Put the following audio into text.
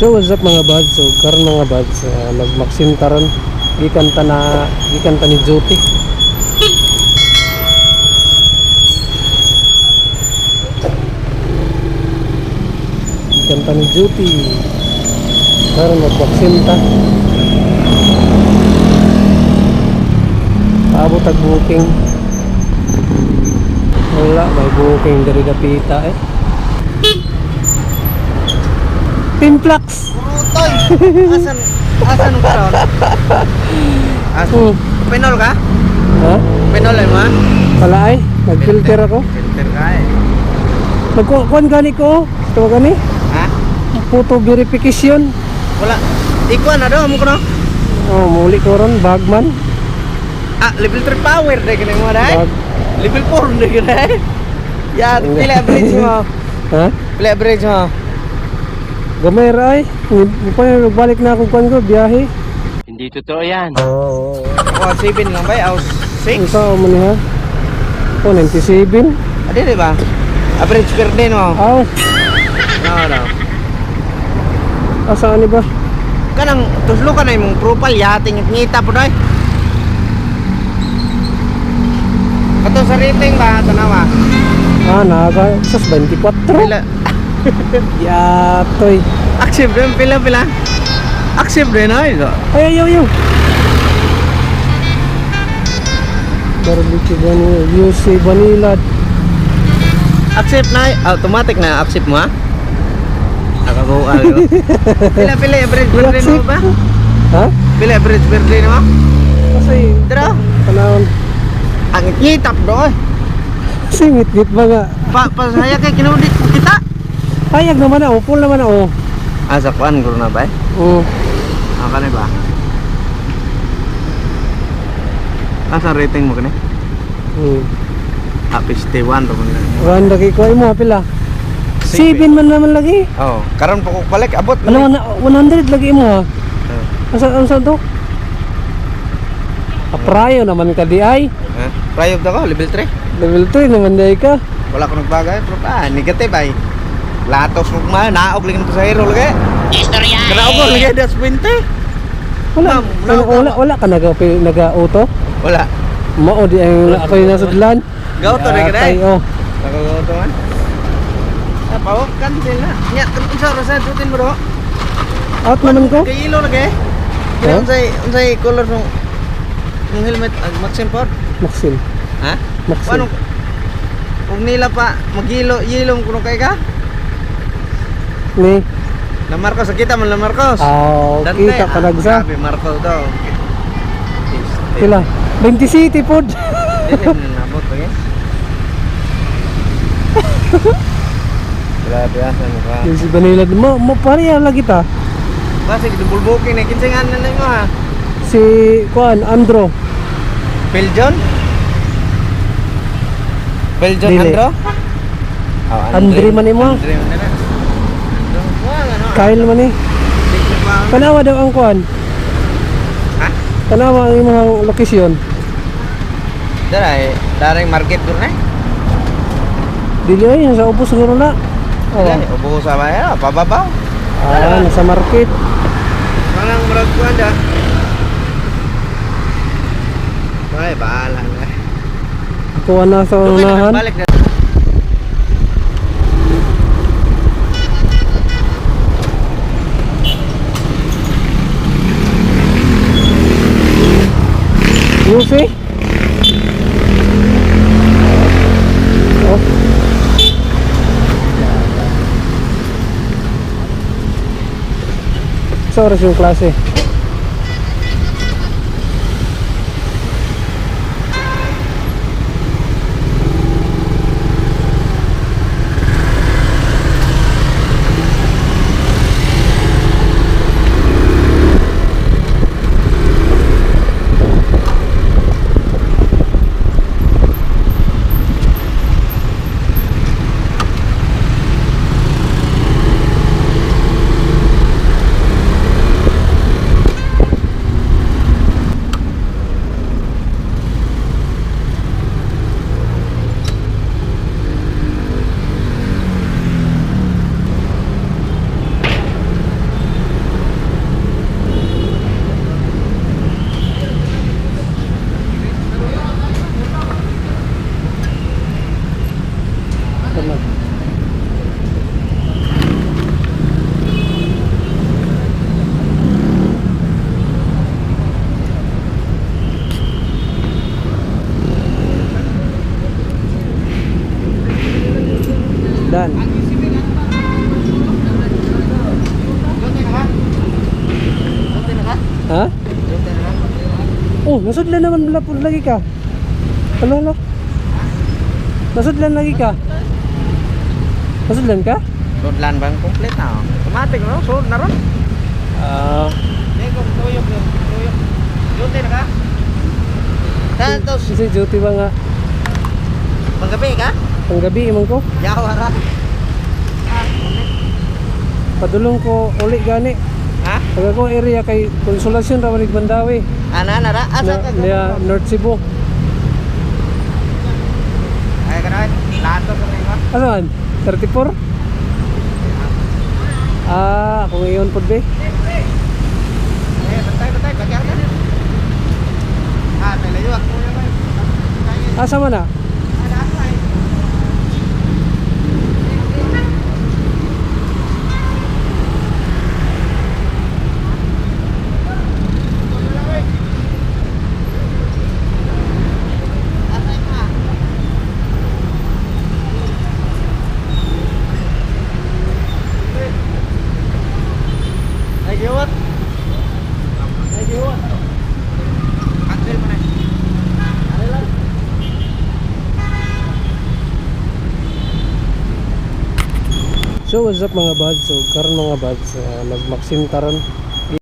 So what's up mga buds? So karon mga buds, nagmaksintaron gikan ta ni Joti. Gikan ta ni Joti. Karon magmaksinta. Paabot tag booking. Wala may booking dari dapita eh. Pinflux. Utoy. Asan ang karon? Penol ka? Ha? Penol mo? Wala ay, nag-filter ako. Filter ka eh. Nagkuhan gani ko. Ito gani. Ha? Photo verification. Wala. Ikuan na daw mo ko no? Oh, muli ko ron bagman. Level 3 power dai kini mo dai. Bag. Level 4 dai kini. Ya, pila average mo. Ha? Pila average mo. Gamay ra ay. Balik na ako kuan ko biyahe. Hindi totoo yan. Oo. Oh, 7 lang ba? Aus 6. Ikaw man ha. Oh, 97. Adi di ba? Average per day mo. Aw, No. asaan ni ba? Kanang tuslo ka na imong profile yating ngita po dai. Kato sa rating ba tanawa? Naga sas 24. Pila Yatoy. active din pila. Active din ay. Ay, yo. Barbecue vanilla, UC vanilla. Accept na automatic na accept mo ha? Nakabual ko. Pila average per day mo ba? Ha? Pila average per day mo? Kasi Dra. kanahon Ang ngitap do eh. singit-git ba nga? Pasaya kay kinudit ko kita. Hayag naman na, full naman na, oh. Asa kuan guro na ba? Oh. Kani ba? Asa rating mo kani? Stay 1 ro man. Wan lagi ko mo pila. 7 man naman lagi. Oh, karon po ko balik abot. Ano na 100 lagi mo ha. Asa to? Aprayo naman ka di ay. Prior daw ko level 3. Level 3 naman dai ka. Wala ko nagbagay, pero negative ay. Latos mo man, naog lagi ko sa hero lagi. Istorya. Kanaog ko lagi das 20. Wala, wala ka naga-auto? Wala. Mao di ang ako yung nasudlan. Gauto na ka Ay, oh. Nagagauto man. Pawo cancel na. Nya kun sa rasa dutin mo do. Out naman ko. Kay ilo lagi. Huh? Unsay color ng helmet Maxim Ford? Maxim. Ha? Maxim. Paano? Kung nila pa magilo yilong kuno kay ka? Ni. La Marcos kita man la Marcos. Kita ka nagsa. Grabe Marcos daw. Pila? 20 city pod. Nabot ba yan? Grabe asa mo ka. Si Vanilla mo pareha lagi ta. Basta double booking na kinsingan na mo ha. Si kuan Andro. Belgian? Belgian Dili. Andro? Andre man imo. Andre man na. Kyle man ni. Kanawa daw ang kuan. Ha? Kanawa ang imong lokasyon. Daring market doon na. Dili ay sa upo siguro na. Oh. Ubo sa bayan, pababaw. Nasa market. Manang murag ko anda. Ay, bahala na. Kuha na sa unahan. Balik na. You see? Oh. Sa oras yung klase? Ha? Oh, nasudlan naman lapod lagi ka. Alo. Nasudlan lagi ka. Nasudlan ka? Sudlan bang komplet na. Automatic no, sud na ron. Hindi ko tuyok yun. Tuyok. Duty na ka? Santos. Si duty ba nga? Panggabi ka? Panggabi imong ko. Yawa ra. Padulong ko uli gani. Ha? Taga ko area kay Konsolasyon ra manig Mandawi. Ana na ra. Asa ka? North Cebu. Ay karon. Lato sa mga. Asan? 34? Ako ngayon po be. Bantay, bagyan ka. Talayo ako naman. Asa man na? So what's up mga buds? So karon mga buds, nagmaksim taron